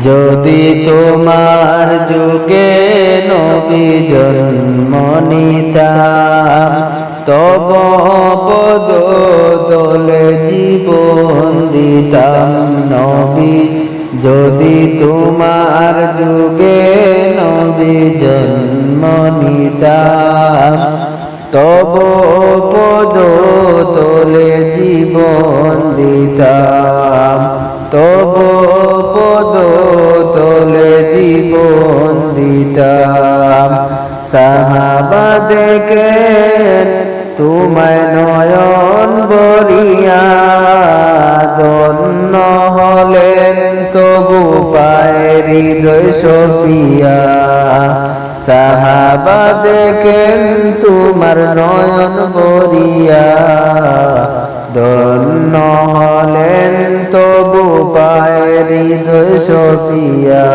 যদি তোমার যুগে নবী জন্ম নিতাম, তব পদ তলে জীবন দিতাম। নবী যদি তোমার যুগে নবী জন্ম নিতাম, তব পদ তলে জীবন দিতাম। তব পদ তলে জীবন দিতাম। সাহাবা দেখেন তোমায় নয়ন ভরিয়া, ধন্য হলেন তবু পায় হৃদয় সফিয়া। সাহাবা দেখেন তোমার নয়ন ভরিয়া, ধন্য হলেন তবু পায় হৃদয় সফিয়া।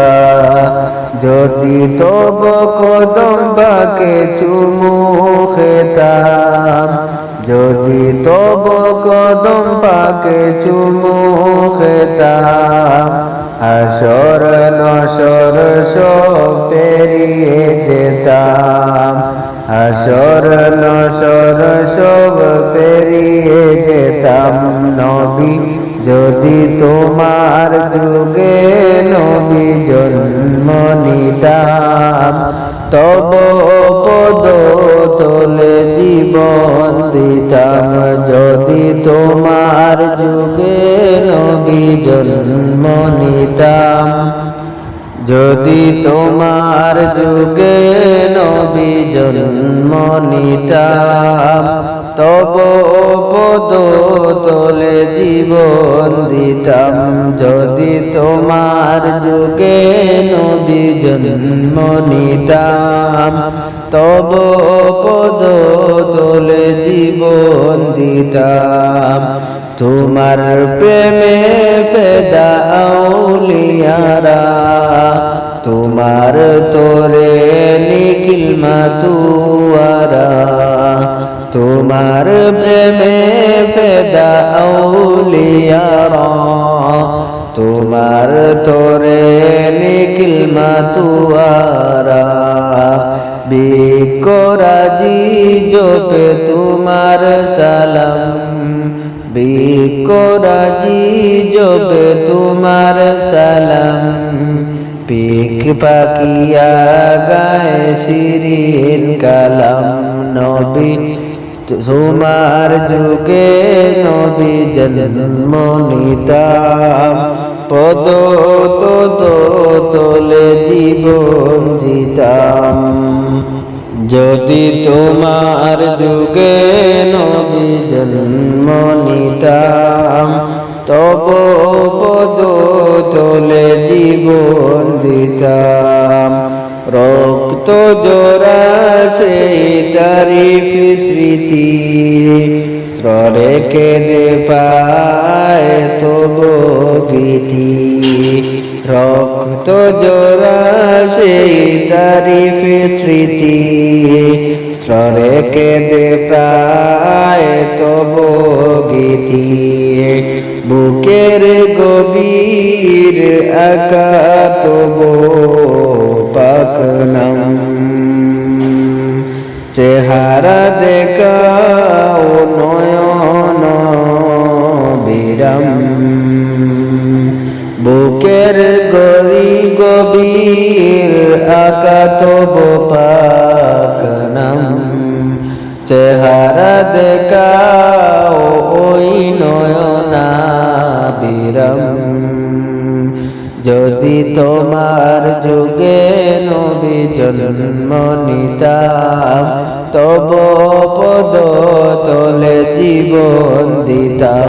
যদি তব কদম বাকে চুমু খেতাম, যদি তব কদম পাকে চুমু খেতাম, হাসর নসর সব পেরিয়ে যেতাম। হাসর নসর সব পেরিয়ে যেতাম। নবী যদি তোমার যুগে নবী জন্ম নিতাম, তব পদ তলে জীবন দিতাম। যদি তোমার যুগে নবী জন্ম নিতাম, যদি তোমার যুগে নবী জন্ম নিতাম, তব পদ তলে জীবন দিতাম। যদি তোমার যুগে নবী জন্ম নিতাম, তব পদ তলে জীবন দিতাম। তোমার প্রেমে ফেদা আউলিয়ারা, তোমার তোরে নিখিল মাতুয়ারা। তোমার প্রেমে ফেদা আউলিয়ারা, তোমার তোরে নিখিল মাতুয়ারা। বিকরাজি জপে তোমার সালাম, বিকরাজি জপে তোমার সালাম। পিক পাকিয়া গায়ে শিরিন কালাম। নবী তোমার যুগে নবী জন্ম নিতাম, পদ তদ তলে জীবন দিতাম। যদি তোমার যুগে নবী জন্ম নিতাম, তব পদ তলে জীবন দিতাম। রক্ত জোড়া সেই তারিফ স্মৃতি, স্বরে কেঁদে পায় তব গীতি। রক্ত জোড়া সেই তারিফ স্মৃতি, স্বরে কেঁদে পায় তব গীতি। বুকের গভীর আকা তব পাক নাম, চেহারা দেখাও নয়ন বিরাম। বুকের গভীর আকা তব পাক নাম, চেহারা দেখাও ওই নয়না বিরাম। যদি তোমার যুগে নবী জন্ম নিতাম, তব পদ তলে জীবন দিতাম।